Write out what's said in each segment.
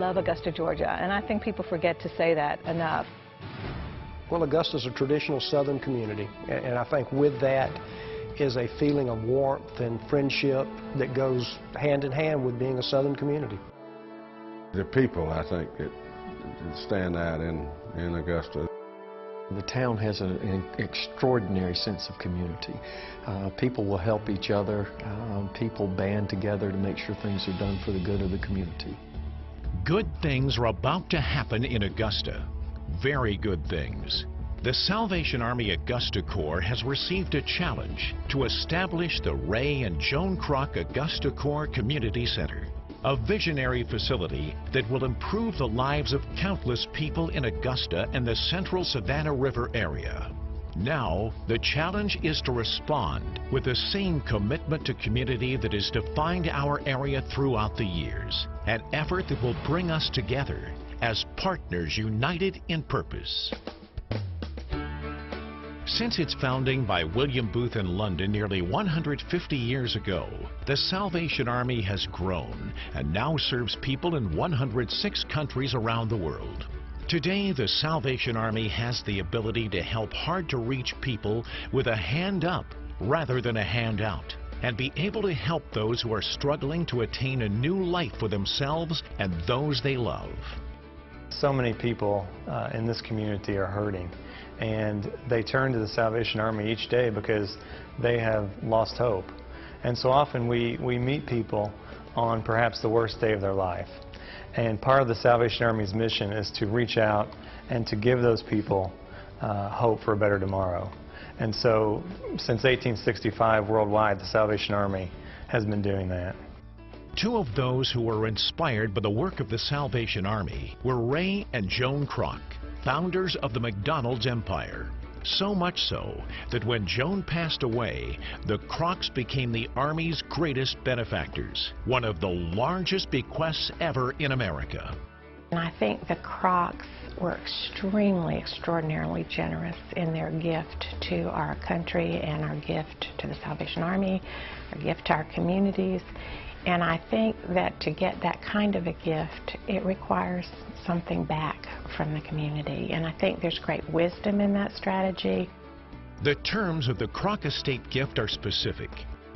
love Augusta, Georgia, and I think people forget to say that enough. Well, Augusta's a traditional Southern community, and I think with that is a feeling of warmth and friendship that goes hand in hand with being a Southern community. The people, I think, that stand out in Augusta. The town has an extraordinary sense of community. People will help each other. People band together to make sure things are done for the good of the community. Good things are about to happen in Augusta. Very good things. The Salvation Army Augusta Corps has received a challenge to establish the Ray and Joan Kroc Augusta Corps Community Center, a visionary facility that will improve the lives of countless people in Augusta and the central Savannah River area. Now, the challenge is to respond with the same commitment to community that has defined our area throughout the years, an effort that will bring us together as partners united in purpose. Since its founding by William Booth in London nearly 150 years ago, the Salvation Army has grown and now serves people in 106 countries around the world. Today, the Salvation Army has the ability to help hard-to-reach people with a hand up rather than a handout, and be able to help those who are struggling to attain a new life for themselves and those they love. So many people in this community are hurting, and they turn to the Salvation Army each day because they have lost hope. And so often we meet people on perhaps the worst day of their life. And part of the Salvation Army's mission is to reach out and to give those people hope for a better tomorrow. And so since 1865 worldwide, the Salvation Army has been doing that. Two of those who were inspired by the work of the Salvation Army were Ray and Joan Kroc, founders of the McDonald's empire. So much so that when Joan passed away, the Krocs became the Army's greatest benefactors, one of the largest bequests ever in America. And I think the Krocs were extraordinarily generous in their gift to our country and our gift to the Salvation Army, our gift to our communities. And I think that to get that kind of a gift, it requires something back from the community. And I think there's great wisdom in that strategy. The terms of the Kroc estate gift are specific,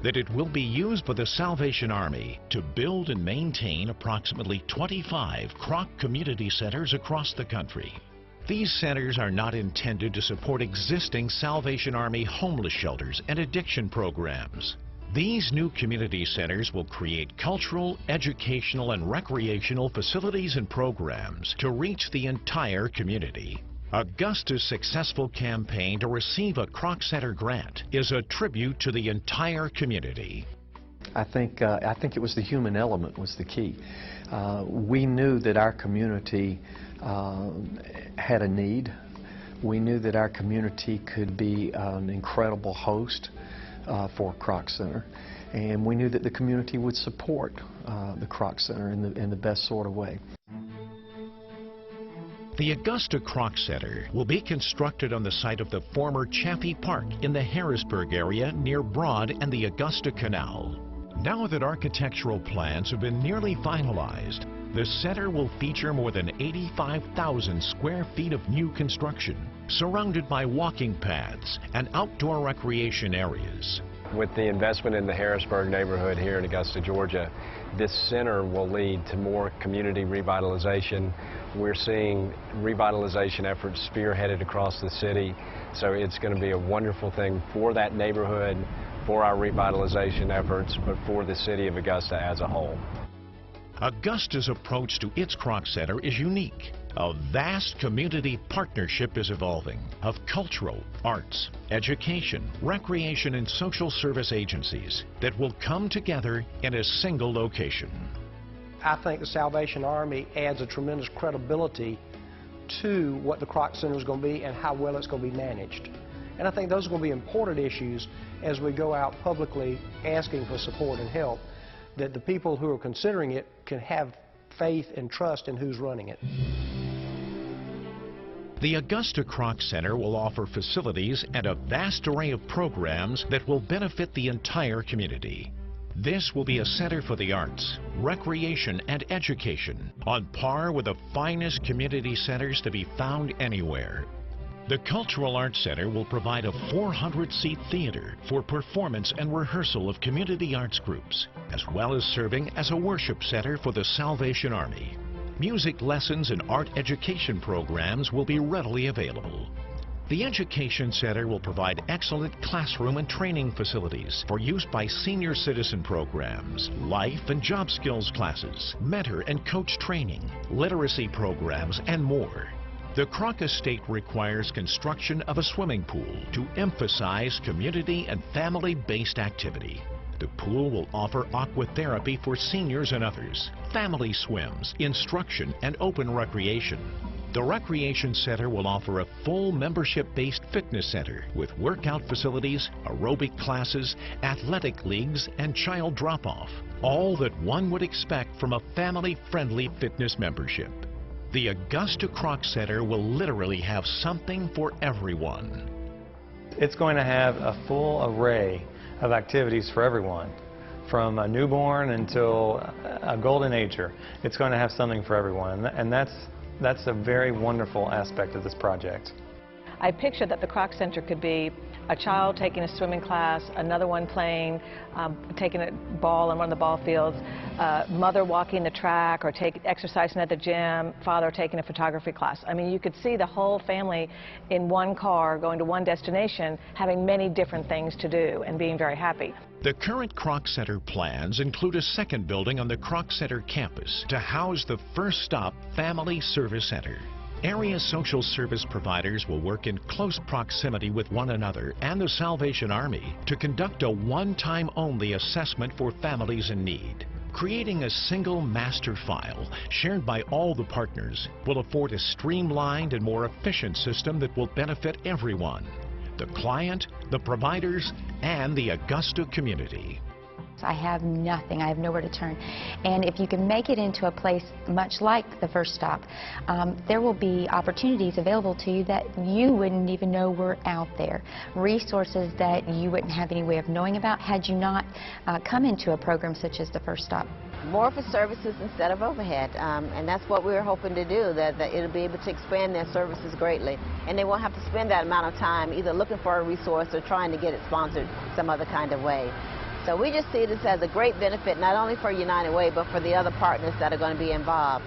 that it will be used by the Salvation Army to build and maintain approximately 25 Kroc community centers across the country. These centers are not intended to support existing Salvation Army homeless shelters and addiction programs. These new community centers will create cultural, educational, and recreational facilities and programs to reach the entire community. Augusta's successful campaign to receive a Kroc Center grant is a tribute to the entire community. I think it was the human element was the key. We knew that our community had a need. We knew that our community could be an incredible host for Kroc Center, and we knew that the community would support the Kroc Center in the best sort of way. The Augusta Kroc Center will be constructed on the site of the former Chaffee Park in the Harrisburg area near Broad and the Augusta Canal. Now that architectural plans have been nearly finalized, the center will feature more than 85,000 square feet of new construction, surrounded by walking paths and outdoor recreation areas. With the investment in the Harrisburg neighborhood here in Augusta, Georgia, this center will lead to more community revitalization. We're seeing revitalization efforts spearheaded across the city, so it's going to be a wonderful thing for that neighborhood, for our revitalization efforts, but for the city of Augusta as a whole. Augusta's approach to its Kroc Center is unique. A vast community partnership is evolving of cultural, arts, education, recreation, and social service agencies that will come together in a single location. I think the Salvation Army adds a tremendous credibility to what the Kroc Center is going to be and how well it's going to be managed. And I think those are going to be important issues as we go out publicly asking for support and help, that the people who are considering it can have faith and trust in who's running it. The Augusta Kroc Center will offer facilities and a vast array of programs that will benefit the entire community. This will be a center for the arts, recreation, and education, on par with the finest community centers to be found anywhere. The Cultural Arts Center will provide a 400-seat theater for performance and rehearsal of community arts groups, as well as serving as a worship center for the Salvation Army. Music lessons and art education programs will be readily available. The Education Center will provide excellent classroom and training facilities for use by senior citizen programs, life and job skills classes, mentor and coach training, literacy programs, and more. The Kroc Estate requires construction of a swimming pool to emphasize community and family-based activity. The pool will offer aquatherapy for seniors and others, family swims, instruction, and open recreation. The Recreation Center will offer a full membership-based fitness center with workout facilities, aerobic classes, athletic leagues, and child drop-off. All that one would expect from a family-friendly fitness membership. The Augusta Kroc Center will literally have something for everyone. It's going to have a full array of activities for everyone, from a newborn until a golden ager. It's going to have something for everyone, and that's a very wonderful aspect of this project. I picture that the Kroc Center could be a child taking a swimming class, another one playing, taking a ball in one of the ball fields, mother walking the track or exercising at the gym, father taking a photography class. I mean, you could see the whole family in one car going to one destination, having many different things to do and being very happy. The current Kroc Center plans include a second building on the Kroc Center campus to house the First Stop Family Service Center. Area social service providers will work in close proximity with one another and the Salvation Army to conduct a one-time only assessment for families in need. Creating a single master file shared by all the partners will afford a streamlined and more efficient system that will benefit everyone: the client, the providers, and the Augusta community. I have nothing. I have nowhere to turn. And if you can make it into a place much like the First Stop, there will be opportunities available to you that you wouldn't even know were out there. Resources that you wouldn't have any way of knowing about had you not come into a program such as the First Stop. More for services instead of overhead, and that's what we're hoping to do, that it'll be able to expand their services greatly, and they won't have to spend that amount of time either looking for a resource or trying to get it sponsored some other kind of way. So we just see this as a great benefit, not only for United Way, but for the other partners that are going to be involved.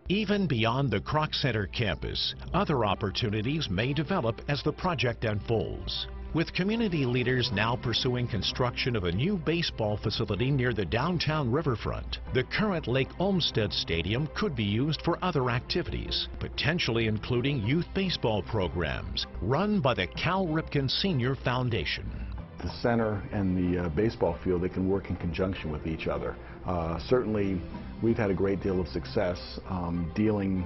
Even beyond the Kroc Center campus, other opportunities may develop as the project unfolds. With community leaders now pursuing construction of a new baseball facility near the downtown riverfront, the current Lake Olmsted Stadium could be used for other activities, potentially including youth baseball programs run by the Cal Ripken Senior Foundation. The center and the baseball field, they can work in conjunction with each other. Certainly, we've had a great deal of success dealing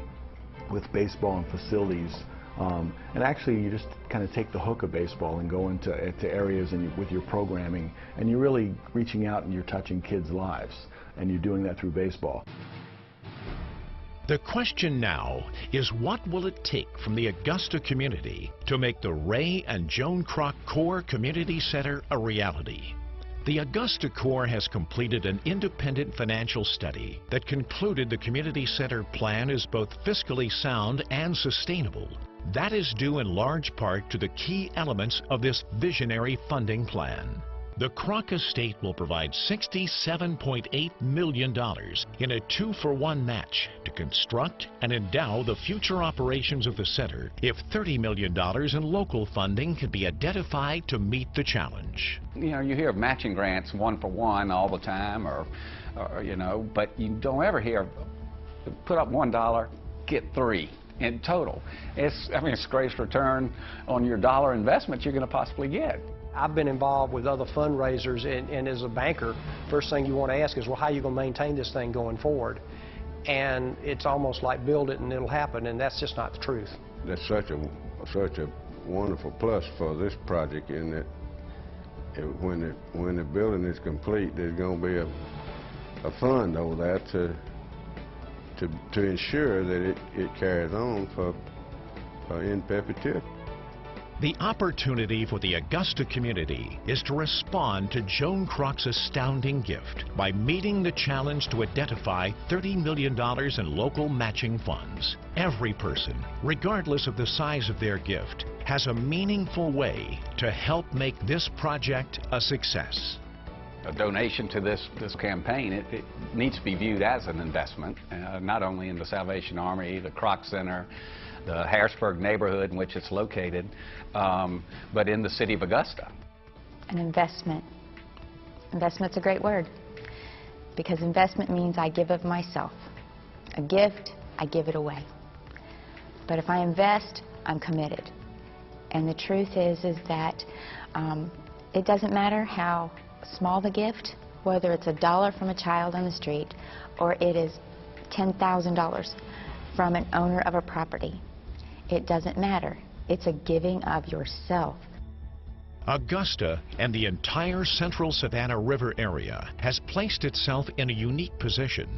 with baseball and facilities. And actually, you just kind of take the hook of baseball and go into areas with your programming, and you're really reaching out and you're touching kids' lives, and you're doing that through baseball. The question now is, what will it take from the Augusta community to make the Ray and Joan Kroc Core Community Center a reality? The Augusta Core has completed an independent financial study that concluded the community center plan is both fiscally sound and sustainable. That is due in large part to the key elements of this visionary funding plan. The Kroc Estate will provide $67.8 million in a 2-for-1 match to construct and endow the future operations of the center if $30 million in local funding can be identified to meet the challenge. You know, you hear of matching grants 1-for-1 all the time, or you know, but you don't ever hear put up $1, get 3 in total. It's the greatest return on your dollar investment you're going to possibly get. I've been involved with other fundraisers, and as a banker, first thing you want to ask is, well, how are you going to maintain this thing going forward? And it's almost like build it and it'll happen, and that's just not the truth. That's such a wonderful plus for this project, in that when the building is complete, there's going to be a fund over there to ensure that it carries on for in perpetuity. The opportunity for the Augusta community is to respond to Joan Kroc's astounding gift by meeting the challenge to identify $30 million in local matching funds. Every person, regardless of the size of their gift, has a meaningful way to help make this project a success. A donation to this campaign, it needs to be viewed as an investment, not only in the Salvation Army, the Kroc Center, the Harrisburg neighborhood in which it's located, but in the city of Augusta. An investment. Investment's a great word, because investment means I give of myself. A gift, I give it away. But if I invest, I'm committed. And the truth is that it doesn't matter how small the gift, whether it's $1 from a child on the street or it is $10,000 from an owner of a property. It doesn't matter. It's a giving of yourself. Augusta and the entire central Savannah River area has placed itself in a unique position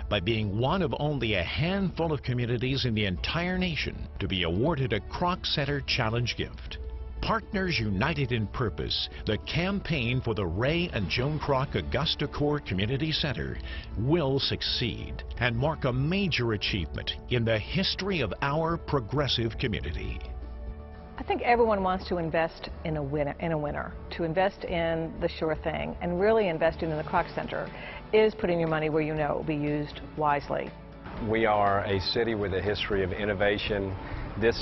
by being one of only a handful of communities in the entire nation to be awarded a Kroc Center Challenge gift. Partners united in purpose, the campaign for the Ray and Joan Kroc Augusta Corps Community Center will succeed and mark a major achievement in the history of our progressive community. I think everyone wants to invest in a winner, to invest in the sure thing, and really investing in the Kroc Center is putting your money where you know it will be used wisely. We are a city with a history of innovation. This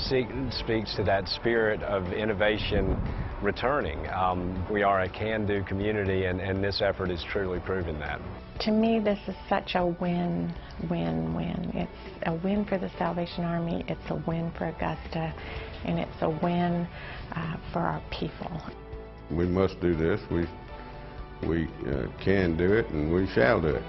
speaks to that spirit of innovation returning. We are a can-do community, and this effort is truly proving that. To me, this is such a win-win-win. It's a win for the Salvation Army, it's a win for Augusta, and it's a win for our people. We must do this. We can do it, and we shall do it.